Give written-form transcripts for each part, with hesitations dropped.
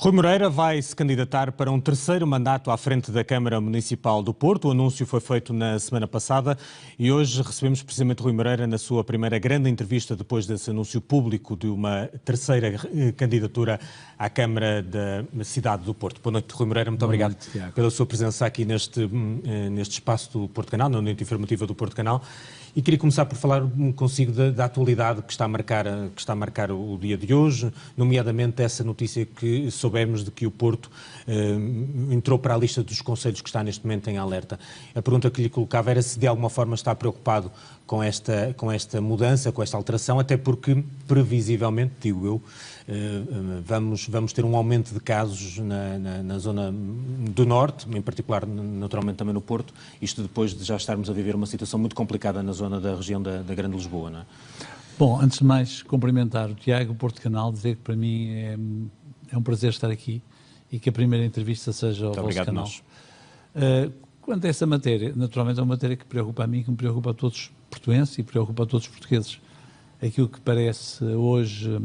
Rui Moreira vai se candidatar para um terceiro mandato à frente da Câmara Municipal do Porto. O anúncio foi feito na semana passada e hoje recebemos precisamente Rui Moreira na sua primeira grande entrevista depois desse anúncio público de uma terceira candidatura à Câmara da cidade do Porto. Boa noite, Rui Moreira. Muito obrigado pela sua presença aqui neste espaço do Porto Canal, na noite informativa do Porto Canal. E queria começar por falar consigo da atualidade que está a marcar o dia de hoje, nomeadamente essa notícia que soubemos de que o Porto entrou para a lista dos concelhos que está neste momento em alerta. A pergunta que lhe colocava era se de alguma forma está preocupado com esta mudança, com esta alteração, até porque, previsivelmente, digo eu, vamos ter um aumento de casos na zona do Norte, em particular, naturalmente, também no Porto, isto depois de já estarmos a viver uma situação muito complicada na zona da região da Grande Lisboa, não é? Bom, antes de mais, cumprimentar o Tiago, o Porto Canal, dizer que para mim é um prazer estar aqui e que a primeira entrevista seja ao vosso canal. Quanto a essa matéria, naturalmente é uma matéria que preocupa a mim, que me preocupa a todos os portuenses e preocupa a todos os portugueses. Aquilo que parece hoje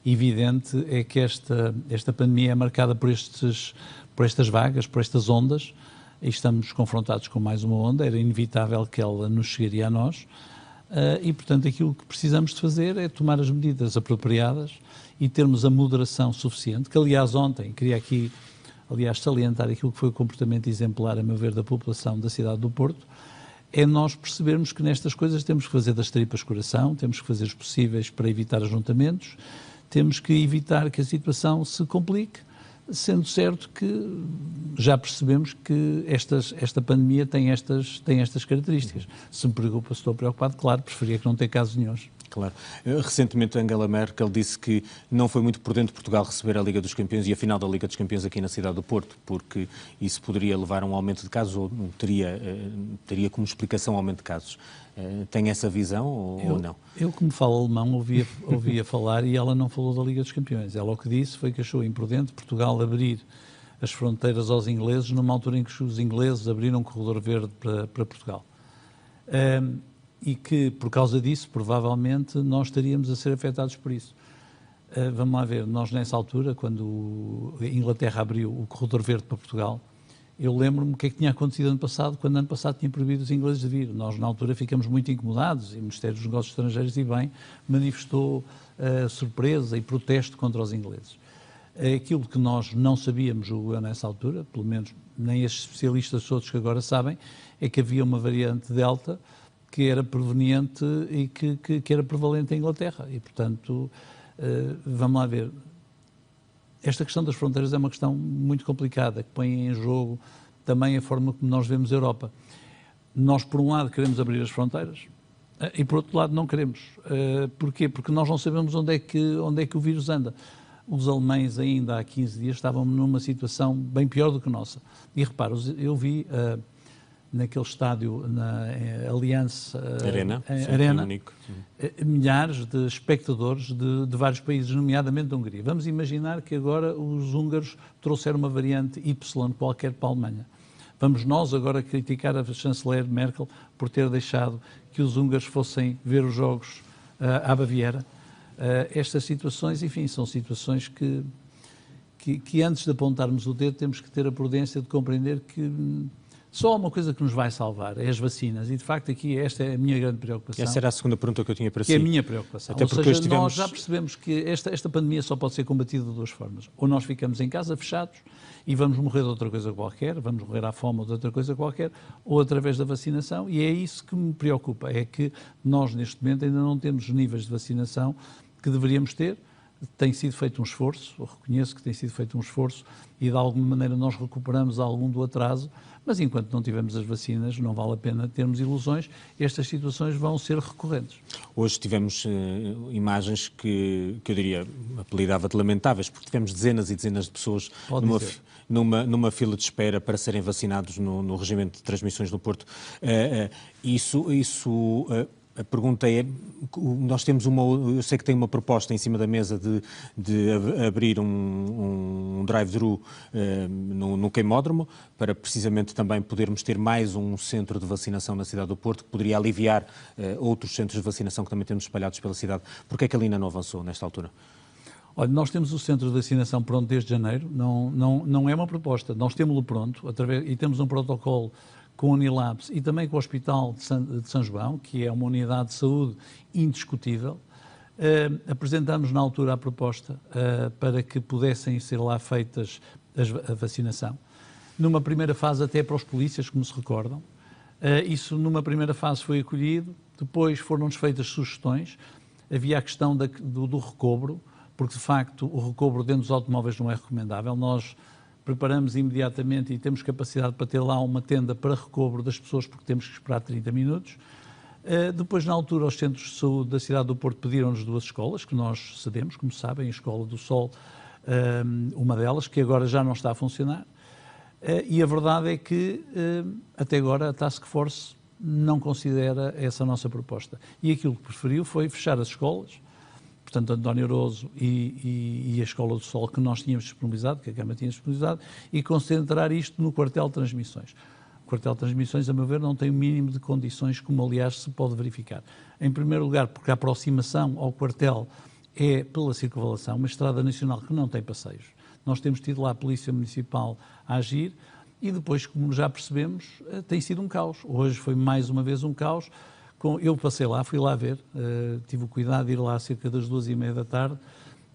evidente é que esta pandemia é marcada por estas vagas, por estas ondas, e estamos confrontados com mais uma onda, era inevitável que ela nos chegaria a nós, e portanto aquilo que precisamos de fazer é tomar as medidas apropriadas e termos a moderação suficiente, que aliás ontem, queria aqui salientar aquilo que foi o comportamento exemplar, a meu ver, da população da cidade do Porto, é nós percebermos que nestas coisas temos que fazer das tripas coração, temos que fazer os possíveis para evitar ajuntamentos, temos que evitar que a situação se complique, sendo certo que já percebemos que esta pandemia tem estas características. Se me preocupa, se estou preocupado, claro, preferia que não tenha casos nenhuns. Claro. Recentemente Angela Merkel disse que não foi muito prudente Portugal receber a Liga dos Campeões e a final da Liga dos Campeões aqui na cidade do Porto, porque isso poderia levar a um aumento de casos ou teria como explicação um aumento de casos. Tem essa visão ou não? Eu, como falo alemão, ouvia falar e ela não falou da Liga dos Campeões. Ela o que disse foi que achou imprudente Portugal abrir as fronteiras aos ingleses numa altura em que os ingleses abriram um corredor verde para Portugal. E que, por causa disso, provavelmente, nós estaríamos a ser afetados por isso. Vamos lá ver, nós nessa altura, quando a Inglaterra abriu o corredor verde para Portugal, eu lembro-me o que é que tinha acontecido ano passado, quando ano passado tinha proibido os ingleses de vir. Nós, na altura, ficamos muito incomodados e o Ministério dos Negócios Estrangeiros, e bem, manifestou surpresa e protesto contra os ingleses. Aquilo que nós não sabíamos, julgo eu, nessa altura, pelo menos nem estes especialistas todos que agora sabem, é que havia uma variante Delta que era proveniente e que era prevalente em Inglaterra. E, portanto, vamos lá ver. Esta questão das fronteiras é uma questão muito complicada, que põe em jogo também a forma como nós vemos a Europa. Nós, por um lado, queremos abrir as fronteiras e, por outro lado, não queremos. Porquê? Porque nós não sabemos onde é que o vírus anda. Os alemães, ainda há 15 dias, estavam numa situação bem pior do que a nossa. E, repara, eu vi naquele estádio, na Allianz Arena, milhares de espectadores de vários países, nomeadamente da Hungria. Vamos imaginar que agora os húngaros trouxeram uma variante Y qualquer para a Alemanha. Vamos nós agora criticar a chanceler Merkel por ter deixado que os húngaros fossem ver os jogos à Baviera. Estas situações, enfim, são situações que antes de apontarmos o dedo temos que ter a prudência de compreender que só há uma coisa que nos vai salvar, é as vacinas. E, de facto, aqui esta é a minha grande preocupação. Essa era a segunda pergunta que eu tinha para si. Que é a minha preocupação. Até porque seja, nós já percebemos que esta pandemia só pode ser combatida de duas formas. Ou nós ficamos em casa fechados e vamos morrer de outra coisa qualquer, vamos morrer à fome ou de outra coisa qualquer, ou através da vacinação. E é isso que me preocupa, é que nós, neste momento, ainda não temos os níveis de vacinação que deveríamos ter. Tem sido feito um esforço, eu reconheço que tem sido feito um esforço e de alguma maneira nós recuperamos algum do atraso, mas enquanto não tivermos as vacinas não vale a pena termos ilusões, estas situações vão ser recorrentes. Hoje tivemos imagens que eu diria, apelidava de lamentáveis, porque tivemos dezenas e dezenas de pessoas numa fila de espera para serem vacinados no regimento de transmissões no Porto. A pergunta é, nós temos eu sei que tem uma proposta em cima da mesa de abrir um drive-thru no Queimódromo, para precisamente também podermos ter mais um centro de vacinação na cidade do Porto, que poderia aliviar outros centros de vacinação que também temos espalhados pela cidade. Porquê é que a Lina não avançou nesta altura? Olha, nós temos o centro de vacinação pronto desde janeiro, não é uma proposta, nós temos-lo pronto e temos um protocolo com a Unilabs e também com o Hospital de São João, que é uma unidade de saúde indiscutível. Apresentamos na altura a proposta para que pudessem ser lá feitas a vacinação. Numa primeira fase até para os polícias, como se recordam. Isso numa primeira fase foi acolhido, depois foram-nos feitas sugestões, havia a questão do recobro, porque de facto o recobro dentro dos automóveis não é recomendável. Nós preparamos imediatamente e temos capacidade para ter lá uma tenda para recobro das pessoas, porque temos que esperar 30 minutos. Depois, na altura, os centros de saúde da cidade do Porto pediram-nos 2 escolas, que nós cedemos, como sabem, a Escola do Sol, uma delas, que agora já não está a funcionar. E a verdade é que, até agora, a Task Force não considera essa nossa proposta. E aquilo que preferiu foi fechar as escolas, portanto, António Oroso e a Escola do Sol, que nós tínhamos disponibilizado, que a Câmara tinha disponibilizado, e concentrar isto no quartel de transmissões. O quartel de transmissões, a meu ver, não tem o mínimo de condições, como aliás se pode verificar. Em primeiro lugar, porque a aproximação ao quartel é pela circunvalação, uma estrada nacional que não tem passeios. Nós temos tido lá a Polícia Municipal a agir e depois, como já percebemos, tem sido um caos. Hoje foi mais uma vez um caos. Eu passei lá, fui lá ver, tive o cuidado de ir lá cerca das 2h30 da tarde,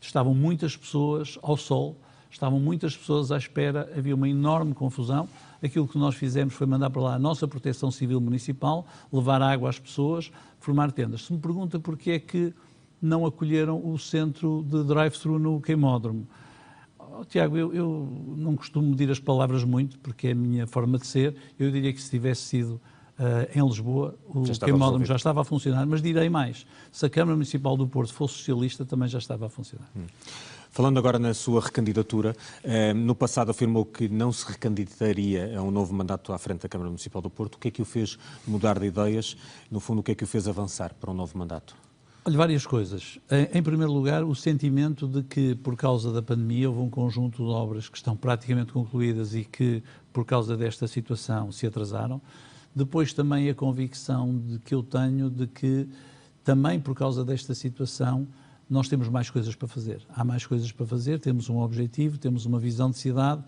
estavam muitas pessoas ao sol, estavam muitas pessoas à espera, havia uma enorme confusão. Aquilo que nós fizemos foi mandar para lá a nossa Proteção Civil Municipal, levar água às pessoas, formar tendas. Se me pergunta porque é que não acolheram o centro de drive-thru no queimódromo, Tiago, eu não costumo medir as palavras muito, porque é a minha forma de ser. Eu diria que se tivesse sido em Lisboa, o queimódromo já estava a funcionar, mas direi mais, se a Câmara Municipal do Porto fosse socialista, também já estava a funcionar. Falando agora na sua recandidatura, no passado afirmou que não se recandidataria a um novo mandato à frente da Câmara Municipal do Porto. O que é que o fez mudar de ideias? No fundo, o que é que o fez avançar para um novo mandato? Olha, várias coisas. Em primeiro lugar, o sentimento de que, por causa da pandemia, houve um conjunto de obras que estão praticamente concluídas e que, por causa desta situação, se atrasaram. Depois também a convicção de que eu tenho de que, também por causa desta situação, nós temos mais coisas para fazer. Há mais coisas para fazer, temos um objetivo, temos uma visão de cidade,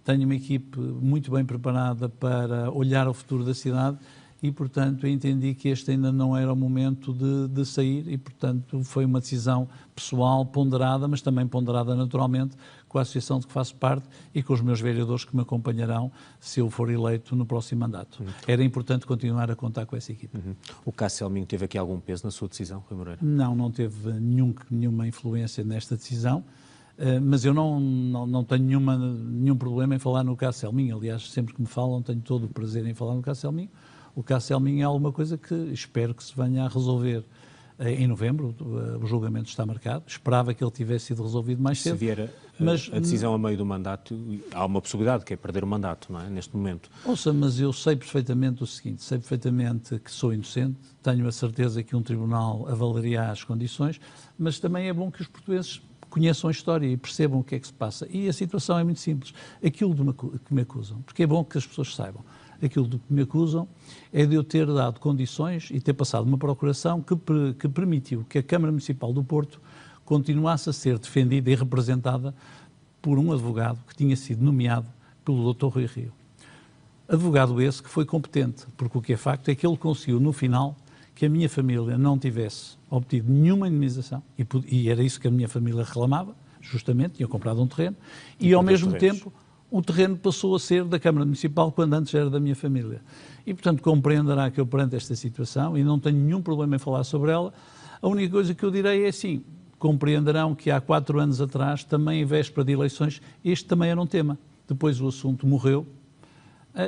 tenho uma equipe muito bem preparada para olhar ao futuro da cidade e, portanto, eu entendi que este ainda não era o momento de sair e, portanto, foi uma decisão pessoal, ponderada, mas também ponderada naturalmente com a associação de que faço parte e com os meus vereadores que me acompanharão se eu for eleito no próximo mandato. Era importante continuar a contar com essa equipe. O Cássio Selminho teve aqui algum peso na sua decisão, Rui Moreira? Não teve nenhuma influência nesta decisão, mas eu não tenho nenhum problema em falar no Cássio Selminho. Aliás, sempre que me falam, tenho todo o prazer em falar no Cássio Selminho. O Cássio Selminho é alguma coisa que espero que se venha a resolver em novembro. O julgamento está marcado. Esperava que ele tivesse sido resolvido mais cedo. Se vier a decisão a meio do mandato, há uma possibilidade, que é perder o mandato, não é? Neste momento. Ouça, mas eu sei perfeitamente o seguinte, sei perfeitamente que sou inocente, tenho a certeza que um tribunal avaliaria as condições, mas também é bom que os portugueses conheçam a história e percebam o que é que se passa. E a situação é muito simples. Aquilo que me acusam, porque é bom que as pessoas saibam, aquilo do que me acusam é de eu ter dado condições e ter passado uma procuração que permitiu que a Câmara Municipal do Porto continuasse a ser defendida e representada por um advogado que tinha sido nomeado pelo Dr. Rui Rio. Advogado esse que foi competente, porque o que é facto é que ele conseguiu, no final, que a minha família não tivesse obtido nenhuma indemnização, e era isso que a minha família reclamava, justamente, tinha comprado um terreno, e ao mesmo tempo o terreno passou a ser da Câmara Municipal quando antes era da minha família. E, portanto, compreenderá que eu, perante esta situação, e não tenho nenhum problema em falar sobre ela, a única coisa que eu direi é assim, compreenderão que há 4 anos atrás, também em véspera de eleições, este também era um tema. Depois o assunto morreu.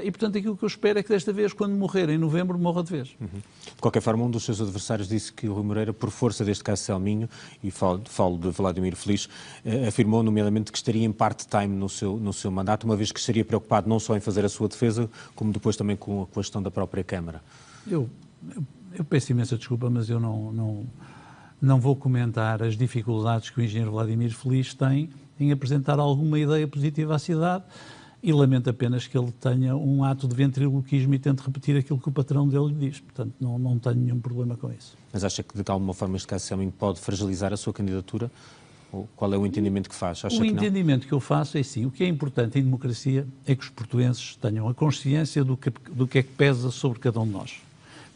E, portanto, aquilo que eu espero é que desta vez, quando morrer em novembro, morra de vez. De qualquer forma, um dos seus adversários disse que o Rui Moreira, por força deste caso Selminho, e falo de Vladimir Feliz, afirmou nomeadamente que estaria em part-time no seu mandato, uma vez que estaria preocupado não só em fazer a sua defesa, como depois também com a questão da própria Câmara. Eu peço imensa desculpa, mas eu não vou comentar as dificuldades que o engenheiro Vladimir Feliz tem em apresentar alguma ideia positiva à cidade. E lamento apenas que ele tenha um ato de ventriloquismo e tente repetir aquilo que o patrão dele lhe diz. Portanto, não tenho nenhum problema com isso. Mas acha que, de alguma forma, este caso Selminho pode fragilizar a sua candidatura? Ou qual é o entendimento que faz? Acha O que não? entendimento que eu faço é sim. O que é importante em democracia é que os portuenses tenham a consciência do que é que pesa sobre cada um de nós.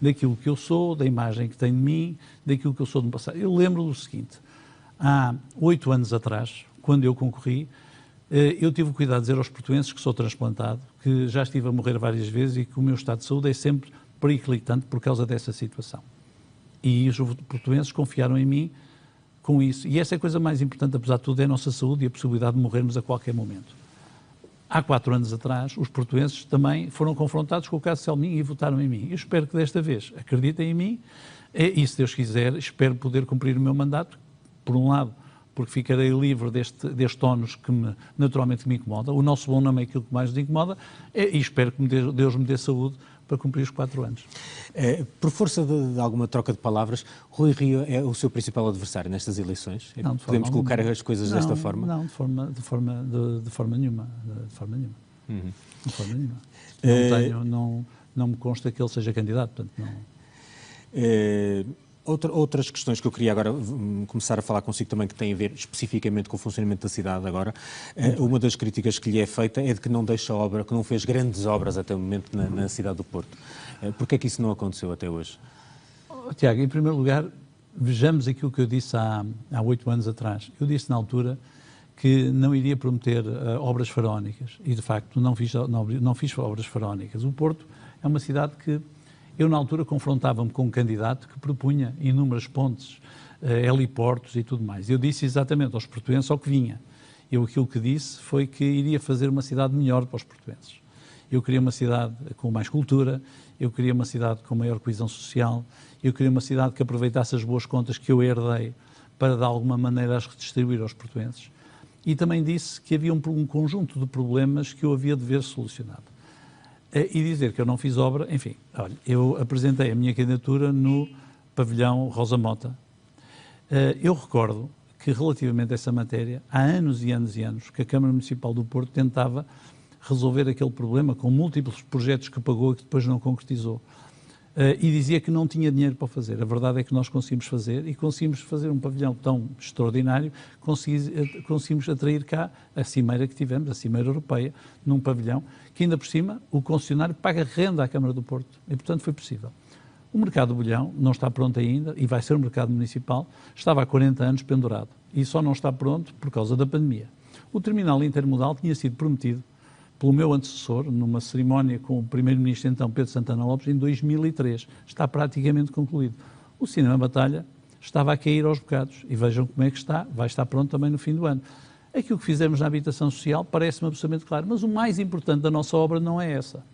Daquilo que eu sou, da imagem que tenho de mim, daquilo que eu sou no passado. Eu lembro do seguinte, há 8 anos atrás, quando eu concorri, eu tive o cuidado de dizer aos portuenses que sou transplantado, que já estive a morrer várias vezes e que o meu estado de saúde é sempre periclitante por causa dessa situação. E os portuenses confiaram em mim com isso. E essa é a coisa mais importante, apesar de tudo, é a nossa saúde e a possibilidade de morrermos a qualquer momento. Há 4 anos atrás, os portuenses também foram confrontados com o caso de Selminho e votaram em mim. Eu espero que desta vez acreditem em mim e, se Deus quiser, espero poder cumprir o meu mandato, por um lado, porque ficarei livre deste ónus que naturalmente me incomoda. O nosso bom nome é aquilo que mais nos incomoda e espero que Deus me dê saúde para cumprir os 4 anos. Por força de alguma troca de palavras, Rui Rio é o seu principal adversário nestas eleições? Não, Podemos colocar as coisas desta forma? Não, de forma nenhuma. De forma nenhuma. Uhum. De forma nenhuma. Não me consta que ele seja candidato, portanto não... Outras questões que eu queria agora começar a falar consigo também, que têm a ver especificamente com o funcionamento da cidade agora. Uma das críticas que lhe é feita é de que não deixa obra, que não fez grandes obras até o momento na cidade do Porto. Porquê é que isso não aconteceu até hoje? Tiago, em primeiro lugar, vejamos aquilo que eu disse há 8 anos atrás. Eu disse na altura que não iria prometer obras faraónicas e, de facto, não fiz obras faraónicas. O Porto é uma cidade que eu, na altura, confrontava-me com um candidato que propunha inúmeras pontes, heliportos e tudo mais. Eu disse exatamente aos portuenses ao que vinha. Aquilo que disse foi que iria fazer uma cidade melhor para os portuenses. Eu queria uma cidade com mais cultura, eu queria uma cidade com maior coesão social, eu queria uma cidade que aproveitasse as boas contas que eu herdei para, de alguma maneira, as redistribuir aos portuenses. E também disse que havia um conjunto de problemas que eu havia de ver solucionado. E dizer que eu não fiz obra, enfim, olha, eu apresentei a minha candidatura no pavilhão Rosa Mota. Eu recordo que, relativamente a essa matéria, há anos e anos e anos que a Câmara Municipal do Porto tentava resolver aquele problema com múltiplos projetos que pagou e que depois não concretizou. E dizia que não tinha dinheiro para fazer. A verdade é que nós conseguimos fazer e conseguimos fazer um pavilhão tão extraordinário, conseguimos atrair cá a cimeira que tivemos, a Cimeira Europeia, num pavilhão, que ainda por cima o concessionário paga renda à Câmara do Porto e, portanto, foi possível. O mercado do bolhão não está pronto ainda e vai ser um mercado municipal, estava há 40 anos pendurado e só não está pronto por causa da pandemia. O terminal intermodal tinha sido prometido pelo meu antecessor, numa cerimónia com o primeiro-ministro então, Pedro Santana Lopes, em 2003. Está praticamente concluído. O Cinema Batalha estava a cair aos bocados e vejam como é que está, vai estar pronto também no fim do ano. Aquilo que fizemos na habitação social parece-me absolutamente claro, mas o mais importante da nossa obra não é essa.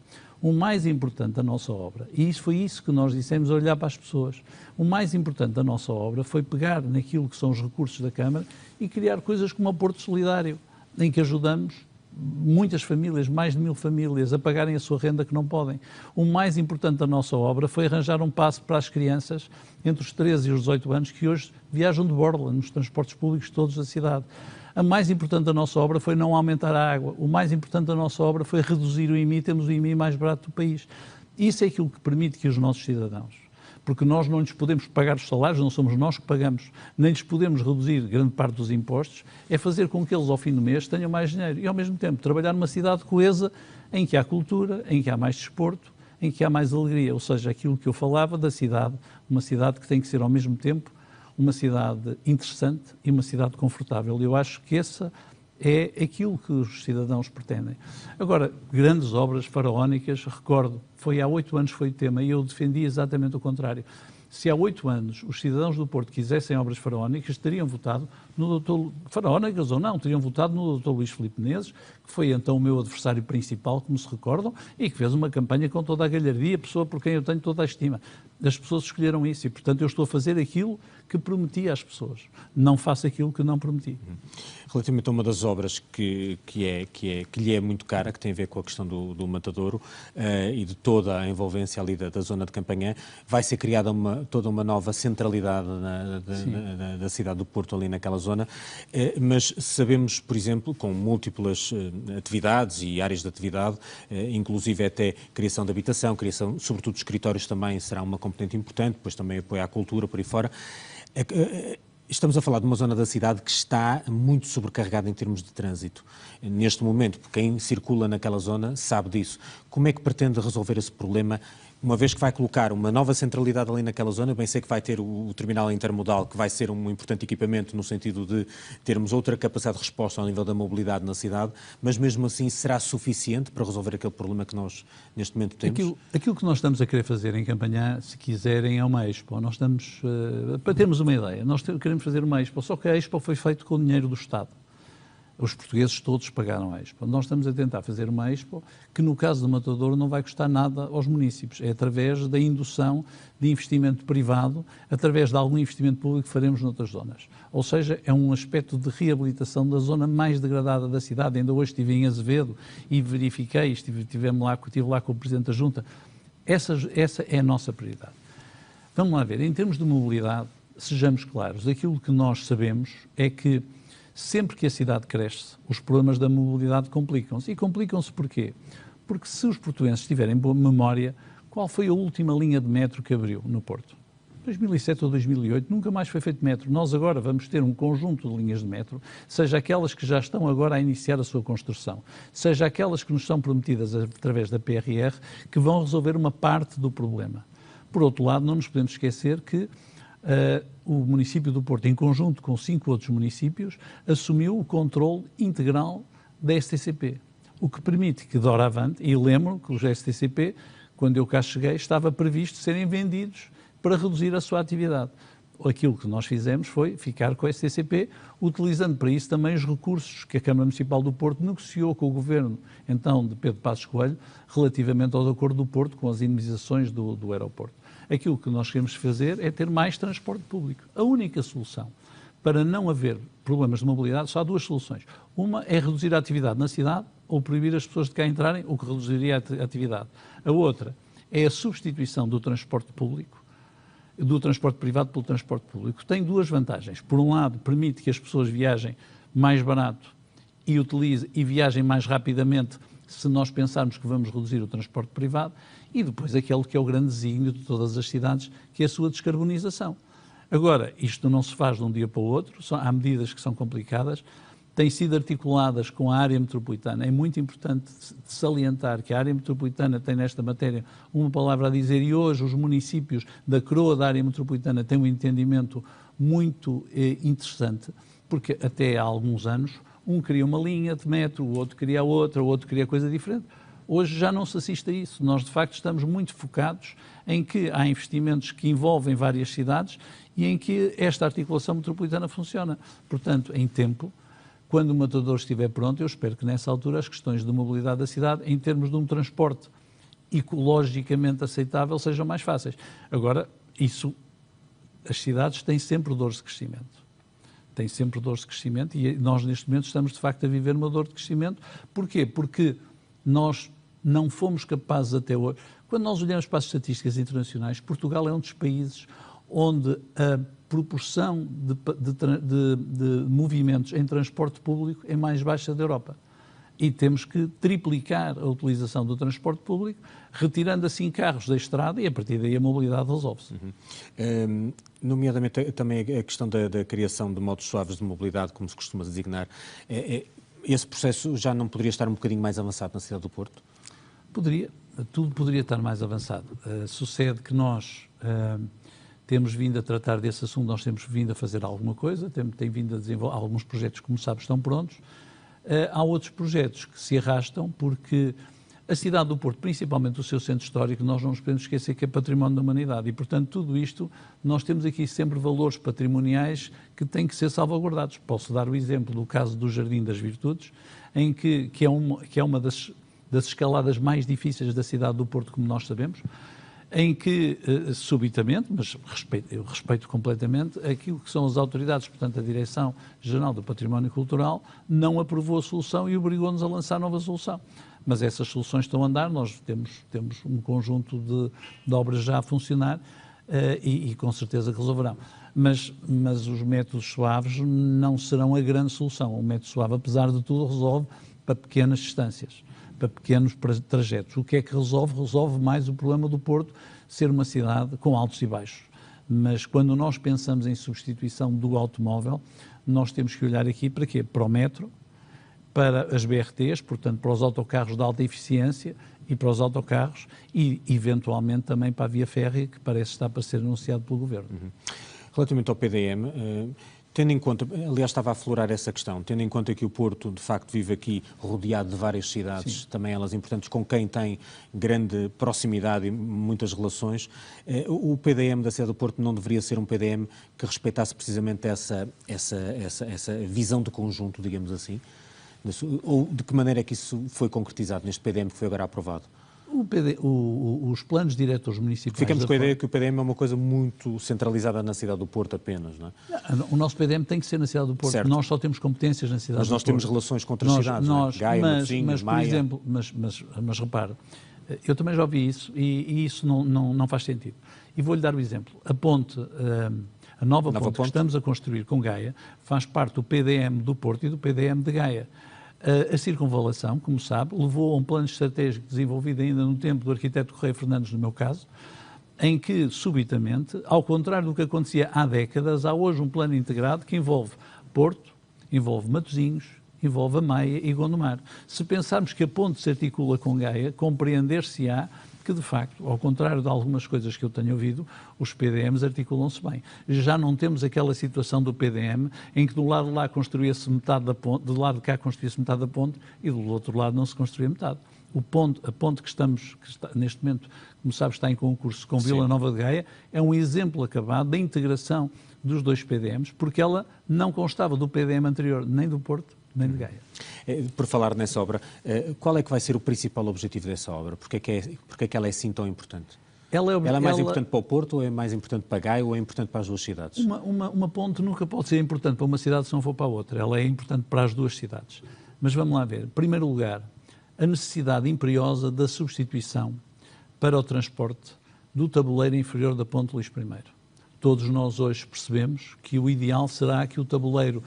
O mais importante da nossa obra, e isso foi isso que nós dissemos, olhar para as pessoas, o mais importante da nossa obra foi pegar naquilo que são os recursos da Câmara e criar coisas como o Porto Solidário, em que ajudamos muitas famílias, mais de 1000 famílias, a pagarem a sua renda que não podem. O mais importante da nossa obra foi arranjar um passo para as crianças entre os 13 e os 18 anos que hoje viajam de borla nos transportes públicos todos da cidade. A mais importante da nossa obra foi não aumentar a água. O mais importante da nossa obra foi reduzir o IMI, temos o IMI mais barato do país. Isso é aquilo que permite que os nossos cidadãos, porque nós não lhes podemos pagar os salários, não somos nós que pagamos, nem lhes podemos reduzir grande parte dos impostos, é fazer com que eles, ao fim do mês, tenham mais dinheiro e, ao mesmo tempo, trabalhar numa cidade coesa, em que há cultura, em que há mais desporto, em que há mais alegria, ou seja, aquilo que eu falava da cidade, uma cidade que tem que ser, ao mesmo tempo, uma cidade interessante e uma cidade confortável. Eu acho que essa é aquilo que os cidadãos pretendem. Agora, grandes obras faraónicas, recordo, foi há 8 anos foi o tema e eu defendi exatamente o contrário. Se há 8 anos os cidadãos do Porto quisessem obras faraónicas, teriam votado no Dr. Faraónicas ou não, teriam votado no Dr. Luís Filipe Menezes, que foi então o meu adversário principal, como se recordam, e que fez uma campanha com toda a galhardia, pessoa por quem eu tenho toda a estima. As pessoas escolheram isso e, portanto, eu estou a fazer aquilo que prometi às pessoas. Não faço aquilo que não prometi. Relativamente a uma das obras que lhe é muito cara, que tem a ver com a questão do Matadouro e de toda a envolvência ali da zona de Campanhã, vai ser criada toda uma nova centralidade da cidade do Porto ali naquela zona, mas sabemos, por exemplo, com múltiplas atividades e áreas de atividade, inclusive até criação de habitação, criação, sobretudo de escritórios também será uma componente importante, depois também apoio à cultura por aí fora. Estamos a falar de uma zona da cidade que está muito sobrecarregada em termos de trânsito. Neste momento, quem circula naquela zona sabe disso. Como é que pretende resolver esse problema, uma vez que vai colocar uma nova centralidade ali naquela zona? Eu bem sei que vai ter o terminal intermodal, que vai ser um importante equipamento no sentido de termos outra capacidade de resposta ao nível da mobilidade na cidade, mas mesmo assim será suficiente para resolver aquele problema que nós neste momento temos? Aquilo que nós estamos a querer fazer em Campanhã, se quiserem, é uma Expo. Nós estamos, para termos uma ideia, nós queremos fazer uma Expo, só que a Expo foi feita com o dinheiro do Estado. Os portugueses todos pagaram a Expo. Nós estamos a tentar fazer uma Expo que, no caso do Matadouro, não vai custar nada aos municípios. É através da indução de investimento privado, através de algum investimento público que faremos noutras zonas. Ou seja, é um aspecto de reabilitação da zona mais degradada da cidade. Ainda hoje estive em Azevedo e verifiquei, estive lá com o Presidente da Junta. Essa é a nossa prioridade. Vamos lá ver, em termos de mobilidade, sejamos claros, aquilo que nós sabemos é que sempre que a cidade cresce, os problemas da mobilidade complicam-se. E complicam-se porquê? Porque se os portugueses tiverem boa memória, qual foi a última linha de metro que abriu no Porto? 2007 ou 2008, nunca mais foi feito metro. Nós agora vamos ter um conjunto de linhas de metro, seja aquelas que já estão agora a iniciar a sua construção, seja aquelas que nos são prometidas através da PRR, que vão resolver uma parte do problema. Por outro lado, não nos podemos esquecer que o município do Porto, em conjunto com 5 outros municípios, assumiu o controle integral da STCP, o que permite que, doravante, e lembro que os STCP, quando eu cá cheguei, estava previsto serem vendidos para reduzir a sua atividade. Aquilo que nós fizemos foi ficar com a STCP, utilizando para isso também os recursos que a Câmara Municipal do Porto negociou com o Governo, então, de Pedro Passos Coelho, relativamente ao acordo do Porto com as indemnizações do aeroporto. Aquilo que nós queremos fazer é ter mais transporte público. A única solução para não haver problemas de mobilidade, só há 2 soluções. Uma é reduzir a atividade na cidade ou proibir as pessoas de cá entrarem, o que reduziria a atividade. A outra é a substituição do transporte público, do transporte privado pelo transporte público. Tem 2 vantagens. Por um lado, permite que as pessoas viajem mais barato e viajem mais rapidamente, se nós pensarmos que vamos reduzir o transporte privado, e depois aquele que é o grande desígnio de todas as cidades, que é a sua descarbonização. Agora, isto não se faz de um dia para o outro, há medidas que são complicadas, têm sido articuladas com a área metropolitana. É muito importante salientar que a área metropolitana tem nesta matéria uma palavra a dizer, e hoje os municípios da coroa da área metropolitana têm um entendimento muito interessante, porque até há alguns anos um queria uma linha de metro, o outro queria outra, o outro queria coisa diferente. Hoje já não se assiste a isso. Nós, de facto, estamos muito focados em que há investimentos que envolvem várias cidades e em que esta articulação metropolitana funciona. Portanto, em tempo, quando o Matadouro estiver pronto, eu espero que nessa altura as questões de mobilidade da cidade, em termos de um transporte ecologicamente aceitável, sejam mais fáceis. Agora, as cidades têm sempre dores de crescimento. Têm sempre dores de crescimento e nós, neste momento, estamos, de facto, a viver uma dor de crescimento. Porquê? Porque nós não fomos capazes até hoje. Quando nós olhamos para as estatísticas internacionais, Portugal é um dos países onde a proporção de movimentos em transporte público é mais baixa da Europa. E temos que triplicar a utilização do transporte público, retirando assim carros da estrada e a partir daí a mobilidade resolve-se. Nomeadamente também a questão da criação de modos suaves de mobilidade, como se costuma designar. Esse processo já não poderia estar um bocadinho mais avançado na cidade do Porto? Poderia, tudo poderia estar mais avançado. Sucede que nós temos vindo a tratar desse assunto, nós temos vindo a fazer alguma coisa, tem vindo a desenvolver alguns projetos, como sabes, estão prontos. Há outros projetos que se arrastam porque a cidade do Porto, principalmente o seu centro histórico, nós não nos podemos esquecer que é património da humanidade e, portanto, tudo isto, nós temos aqui sempre valores patrimoniais que têm que ser salvaguardados. Posso dar o exemplo do caso do Jardim das Virtudes, em que é uma das escaladas mais difíceis da cidade do Porto, como nós sabemos, em que, subitamente, mas eu respeito completamente, aquilo que são as autoridades, portanto a Direção-Geral do Património Cultural, não aprovou a solução e obrigou-nos a lançar nova solução. Mas essas soluções estão a andar, nós temos um conjunto de obras já a funcionar e com certeza que resolverão. Mas os métodos suaves não serão a grande solução. O método suave, apesar de tudo, resolve para pequenas distâncias, para pequenos trajetos. O que é que resolve? Resolve mais o problema do Porto ser uma cidade com altos e baixos. Mas quando nós pensamos em substituição do automóvel, nós temos que olhar aqui para quê? Para o metro, para as BRTs, portanto para os autocarros de alta eficiência e para os autocarros e, eventualmente, também para a via férrea, que parece estar para ser anunciado pelo Governo. Relativamente ao PDM, tendo em conta, aliás estava a aflorar essa questão, tendo em conta que o Porto de facto vive aqui rodeado de várias cidades, também elas importantes, com quem tem grande proximidade e muitas relações, o PDM da cidade do Porto não deveria ser um PDM que respeitasse precisamente essa visão de conjunto, digamos assim? Ou de que maneira é que isso foi concretizado neste PDM que foi agora aprovado? Os planos diretores municipais... Ficamos com a ideia que o PDM é uma coisa muito centralizada na cidade do Porto apenas, não é? O nosso PDM tem que ser na cidade do Porto. Certo. Nós só temos competências na cidade do Porto. Mas nós temos relações com outras cidades, não é? Gaia, Matosinhos, Maia... Por exemplo, mas repara, eu também já ouvi isso e isso não faz sentido. E vou-lhe dar o exemplo. A ponte... A nova ponte que estamos a construir com Gaia faz parte do PDM do Porto e do PDM de Gaia. A circunvalação, como sabe, levou a um plano estratégico desenvolvido ainda no tempo do arquiteto Correia Fernandes, no meu caso, em que, subitamente, ao contrário do que acontecia há décadas, há hoje um plano integrado que envolve Porto, envolve Matosinhos, envolve a Maia e Gondomar. Se pensarmos que a ponte se articula com Gaia, compreender-se-á que, de facto, ao contrário de algumas coisas que eu tenho ouvido, os PDMs articulam-se bem. Já não temos aquela situação do PDM em que do lado de lá construía-se metade da ponte, do lado de cá construía-se metade da ponte e do outro lado não se construía metade. A ponte que está, neste momento, como sabes, está em concurso com Vila Nova de Gaia, é um exemplo acabado da integração dos dois PDMs, porque ela não constava do PDM anterior, nem do Porto, nem de Gaia. Por falar nessa obra, qual é que vai ser o principal objetivo dessa obra? Porque é que ela é assim tão importante? Ela é mais importante para o Porto, ou é mais importante para Gaia, ou é importante para as duas cidades? Uma ponte nunca pode ser importante para uma cidade se não for para a outra. Ela é importante para as duas cidades. Mas vamos lá ver. Em primeiro lugar, a necessidade imperiosa da substituição para o transporte do tabuleiro inferior da ponte Luís I. Todos nós hoje percebemos que o ideal será que o tabuleiro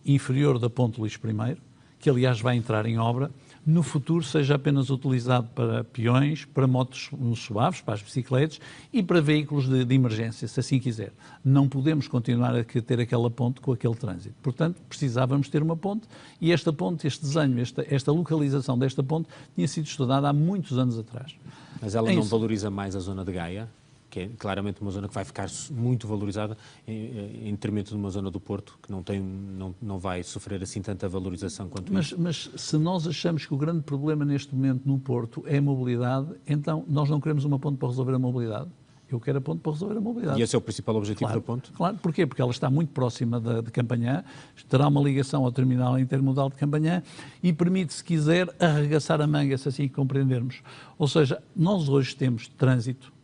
inferior da ponte Luís I, que aliás vai entrar em obra, no futuro seja apenas utilizado para peões, para motos suaves, para as bicicletas e para veículos de emergência, se assim quiser. Não podemos continuar a ter aquela ponte com aquele trânsito. Portanto, precisávamos ter uma ponte e esta ponte, este desenho, esta localização desta ponte tinha sido estudada há muitos anos atrás. Mas ela não valoriza mais a zona de Gaia? Que é claramente uma zona que vai ficar muito valorizada em detrimento de uma zona do Porto que não vai sofrer assim tanta valorização quanto isso. Mas se nós achamos que o grande problema neste momento no Porto é a mobilidade, então nós não queremos uma ponte para resolver a mobilidade. Eu quero a ponte para resolver a mobilidade. E esse é o principal objetivo da ponte? Claro. Porquê? Porque ela está muito próxima de Campanhã, terá uma ligação ao terminal intermodal de Campanhã e permite, se quiser, arregaçar a manga, se assim compreendermos. Ou seja, nós hoje temos trânsito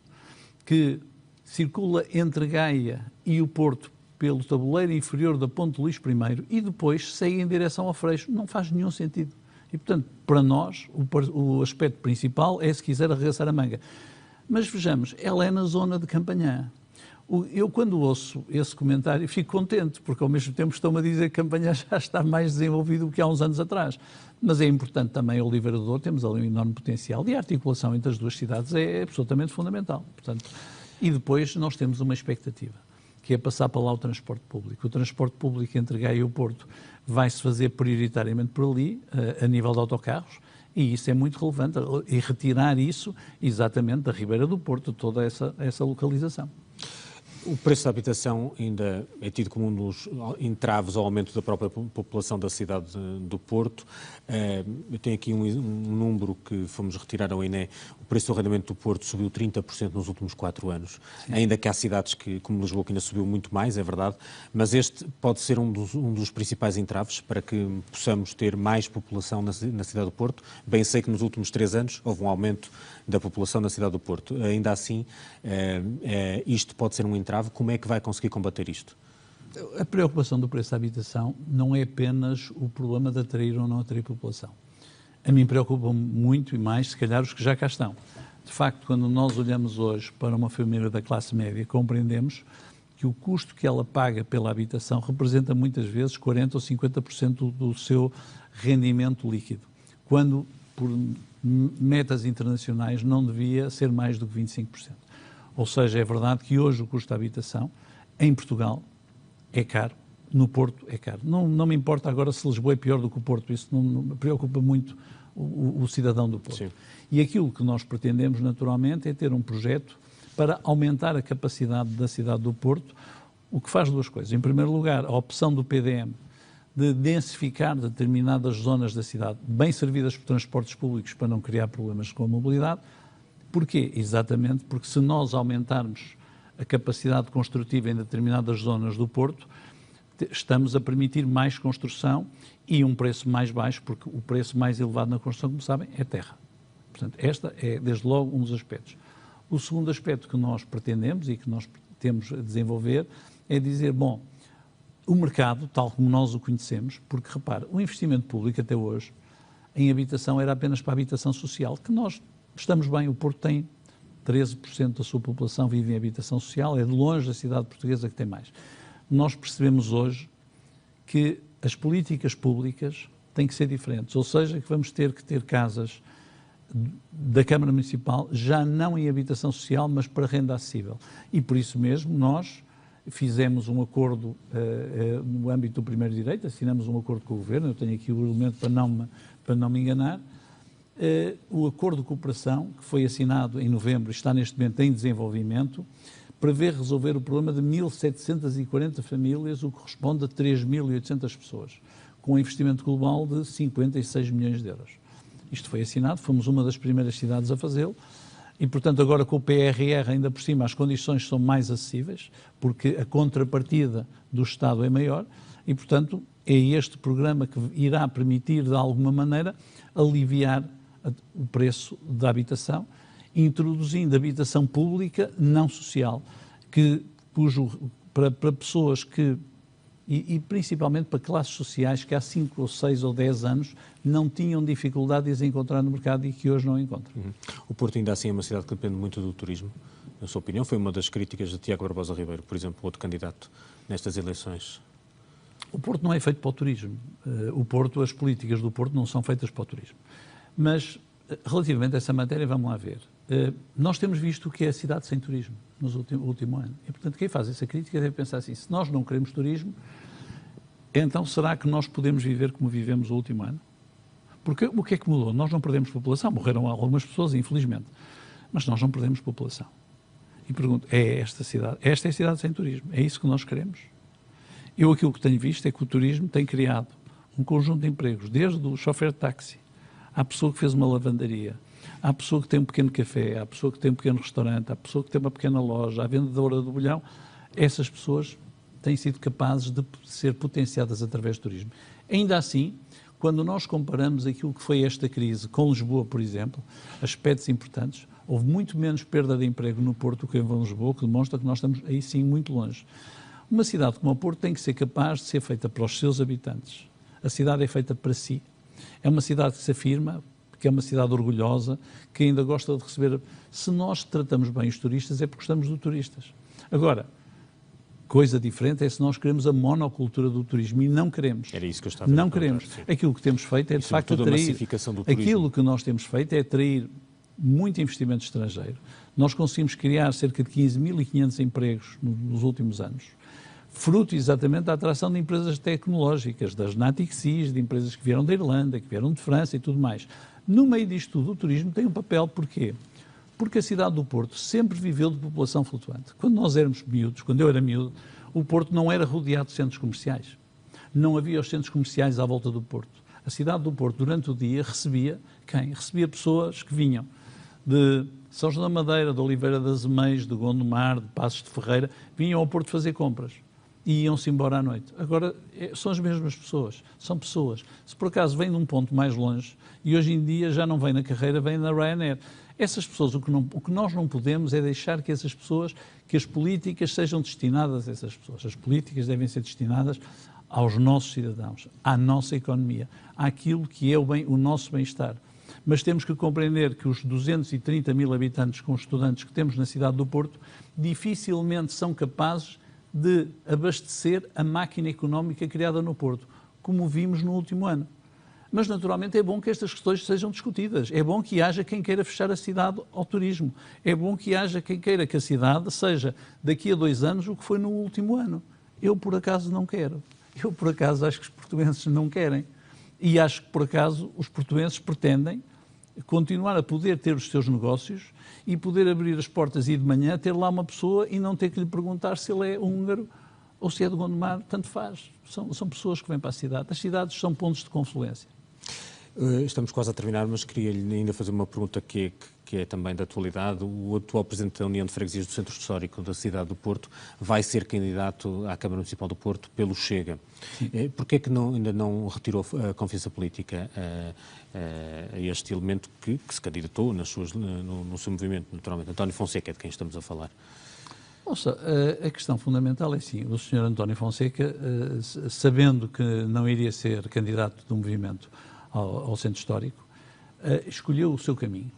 que circula entre Gaia e o Porto pelo tabuleiro inferior da ponte Luís I e depois segue em direção ao Freixo. Não faz nenhum sentido. E, portanto, para nós, o aspecto principal é, se quiser, arregaçar a manga. Mas vejamos, ela é na zona de Campanhã. Eu, quando ouço esse comentário, fico contente, porque ao mesmo tempo estão-me a dizer que Campanhã já está mais desenvolvido do que há uns anos atrás. Mas é importante também, a Oliveira do Douro, temos ali um enorme potencial e a articulação entre as duas cidades é absolutamente fundamental. Portanto, e depois nós temos uma expectativa, que é passar para lá o transporte público. O transporte público entre Gaia e o Porto vai-se fazer prioritariamente por ali, a nível de autocarros, e isso é muito relevante, e retirar isso exatamente da Ribeira do Porto, toda essa localização. O preço da habitação ainda é tido como um dos entraves ao aumento da própria população da cidade do Porto. Eu tenho aqui um número que fomos retirar ao INE. O preço do arrendamento do Porto subiu 30% nos últimos 4 anos. Sim. Ainda que há cidades como Lisboa que ainda subiu muito mais, é verdade, mas este pode ser um dos principais entraves para que possamos ter mais população na cidade do Porto. Bem sei que nos últimos 3 anos houve um aumento da população na cidade do Porto. Ainda assim, isto pode ser um entrave. Como é que vai conseguir combater isto? A preocupação do preço da habitação não é apenas o problema de atrair ou não atrair população. A mim preocupa muito e mais, se calhar, os que já cá estão. De facto, quando nós olhamos hoje para uma família da classe média, compreendemos que o custo que ela paga pela habitação representa muitas vezes 40% ou 50% do seu rendimento líquido, quando, por metas internacionais, não devia ser mais do que 25%. Ou seja, é verdade que hoje o custo da habitação em Portugal é caro, no Porto é caro. Não me importa agora se Lisboa é pior do que o Porto, isso não me preocupa muito o cidadão do Porto. Sim. E aquilo que nós pretendemos naturalmente é ter um projeto para aumentar a capacidade da cidade do Porto, o que faz duas coisas. Em primeiro lugar, a opção do PDM de densificar determinadas zonas da cidade, bem servidas por transportes públicos para não criar problemas com a mobilidade. Porquê? Exatamente porque se nós aumentarmos a capacidade construtiva em determinadas zonas do Porto, estamos a permitir mais construção e um preço mais baixo, porque o preço mais elevado na construção, como sabem, é terra. Portanto, esta é, desde logo, um dos aspectos. O segundo aspecto que nós pretendemos e que nós temos a desenvolver é dizer, bom, o mercado, tal como nós o conhecemos, porque, repara, o investimento público até hoje em habitação era apenas para a habitação social, que nós estamos bem, o Porto tem 13% da sua população vive em habitação social, é de longe a cidade portuguesa que tem mais. Nós percebemos hoje que as políticas públicas têm que ser diferentes, ou seja, que vamos ter que ter casas da Câmara Municipal já não em habitação social, mas para renda acessível. E por isso mesmo nós fizemos um acordo no âmbito do primeiro direito, assinamos um acordo com o Governo, eu tenho aqui o elemento para não me enganar, o acordo de cooperação que foi assinado em novembro e está neste momento em desenvolvimento, prevê resolver o problema de 1.740 famílias, o que corresponde a 3.800 pessoas, com um investimento global de 56 milhões de euros. Isto foi assinado, fomos uma das primeiras cidades a fazê-lo, e, portanto, agora com o PRR, ainda por cima, as condições são mais acessíveis, porque a contrapartida do Estado é maior, e, portanto, é este programa que irá permitir, de alguma maneira, aliviar o preço da habitação, introduzindo habitação pública não social, para pessoas que, e principalmente para classes sociais que há 5 ou 6 ou 10 anos não tinham dificuldades em encontrar no mercado e que hoje não encontram. O Porto ainda assim é uma cidade que depende muito do turismo. Na sua opinião, foi uma das críticas de Tiago Barbosa Ribeiro, por exemplo, outro candidato nestas eleições. O Porto não é feito para o turismo. As políticas do Porto não são feitas para o turismo. Mas, relativamente a essa matéria, vamos lá ver. Nós temos visto o que é a cidade sem turismo no último ano. E, portanto, quem faz essa crítica deve pensar assim, se nós não queremos turismo, então será que nós podemos viver como vivemos o último ano? Porque o que é que mudou? Nós não perdemos população, morreram algumas pessoas, infelizmente, mas nós não perdemos população. E pergunto, esta é a cidade sem turismo? É isso que nós queremos? Eu aquilo que tenho visto é que o turismo tem criado um conjunto de empregos, desde o chofer de táxi, à pessoa que fez uma lavandaria, à pessoa que tem um pequeno café, à pessoa que tem um pequeno restaurante, à pessoa que tem uma pequena loja, à vendedora do bolhão. Essas pessoas têm sido capazes de ser potenciadas através do turismo. Ainda assim, quando nós comparamos aquilo que foi esta crise com Lisboa, por exemplo, aspectos importantes, houve muito menos perda de emprego no Porto do que em Lisboa, o que demonstra que nós estamos aí sim muito longe. Uma cidade como o Porto tem que ser capaz de ser feita para os seus habitantes. A cidade é feita para si. É uma cidade que se afirma, que é uma cidade orgulhosa, que ainda gosta de receber. Se nós tratamos bem os turistas é porque gostamos de turistas. Agora, coisa diferente é se nós queremos a monocultura do turismo e não queremos. Era isso que eu estava Não queremos. Aquilo que temos feito é, de facto, atrair. Aquilo que nós temos feito é atrair muito investimento estrangeiro. Nós conseguimos criar cerca de 15.500 empregos nos últimos anos, fruto exatamente da atração de empresas tecnológicas, das Natixis, de empresas que vieram da Irlanda, que vieram de França e tudo mais. No meio disto tudo, o turismo tem um papel, porquê? Porque a cidade do Porto sempre viveu de população flutuante. Quando nós éramos miúdos, quando eu era miúdo, o Porto não era rodeado de centros comerciais. Não havia os centros comerciais à volta do Porto. A cidade do Porto, durante o dia, recebia quem? Recebia pessoas que vinham de São João da Madeira, de Oliveira das Meias, de Gondomar, de Passos de Ferreira, vinham ao Porto fazer compras e iam-se embora à noite. Agora, são as mesmas pessoas, são pessoas. Se por acaso vêm de um ponto mais longe, e hoje em dia já não vem na carreira, vem na Ryanair. Essas pessoas, o que nós não podemos é deixar que essas pessoas, que as políticas sejam destinadas a essas pessoas. As políticas devem ser destinadas aos nossos cidadãos, à nossa economia, àquilo que é o nosso bem-estar. Mas temos que compreender que os 230 mil habitantes com estudantes que temos na cidade do Porto dificilmente são capazes de abastecer a máquina económica criada no Porto, como vimos no último ano. mas naturalmente é bom que estas questões sejam discutidas. É bom que haja quem queira fechar a cidade ao turismo. É bom que haja quem queira que a cidade seja, daqui a 2 anos, o que foi no último ano. Eu, por acaso, não quero. Eu, por acaso, acho que os portuenses não querem. E acho que, por acaso, os portuenses pretendem continuar a poder ter os seus negócios e poder abrir as portas e de manhã ter lá uma pessoa e não ter que lhe perguntar se ele é húngaro ou se é de Gondomar, tanto faz. São pessoas que vêm para a cidade. As cidades são pontos de confluência. Estamos quase a terminar, mas queria-lhe ainda fazer uma pergunta que é também da atualidade. O atual Presidente da União de Freguesias do Centro Histórico da cidade do Porto vai ser candidato à Câmara Municipal do Porto pelo Chega. Porquê é que ainda não retirou a confiança política a este elemento que se candidatou no seu movimento, naturalmente? António Fonseca é de quem estamos a falar. Nossa, a questão fundamental é assim, o Sr. António Fonseca, sabendo que não iria ser candidato do movimento ao Centro Histórico, escolheu o seu caminho.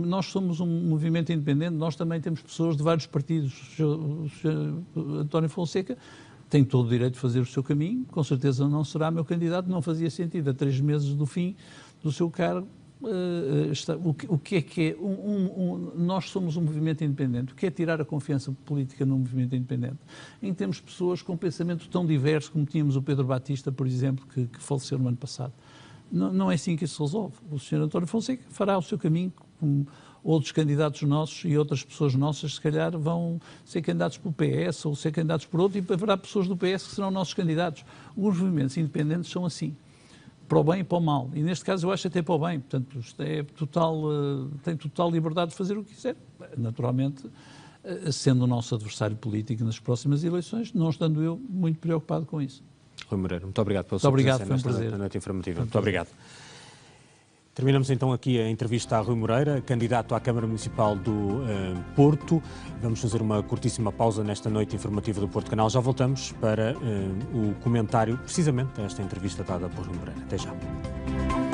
Nós somos um movimento independente, nós também temos pessoas de vários partidos. O Sr. António Fonseca tem todo o direito de fazer o seu caminho, com certeza não será meu candidato, não fazia sentido a 3 meses do fim do seu cargo. O que é nós somos um movimento independente. O que é tirar a confiança política num movimento independente? Em que temos pessoas com pensamento tão diverso como tínhamos o Pedro Batista, por exemplo, que faleceu no ano passado. Não é assim que isso se resolve. O Sr. António Fonseca fará o seu caminho, como outros candidatos nossos e outras pessoas nossas, se calhar, vão ser candidatos pelo PS ou ser candidatos por outro, e haverá pessoas do PS que serão nossos candidatos. Os movimentos independentes são assim, para o bem e para o mal. E neste caso eu acho até para o bem. Portanto, tem total liberdade de fazer o que quiser. Naturalmente, sendo o nosso adversário político nas próximas eleições, não estando eu muito preocupado com isso. Rui Moreira, muito obrigado pela sua presença nesta noite informativa. Muito obrigado. Terminamos então aqui a entrevista a Rui Moreira, candidato à Câmara Municipal do Porto. Vamos fazer uma curtíssima pausa nesta noite informativa do Porto Canal. Já voltamos para o comentário, precisamente, desta entrevista dada por Rui Moreira. Até já.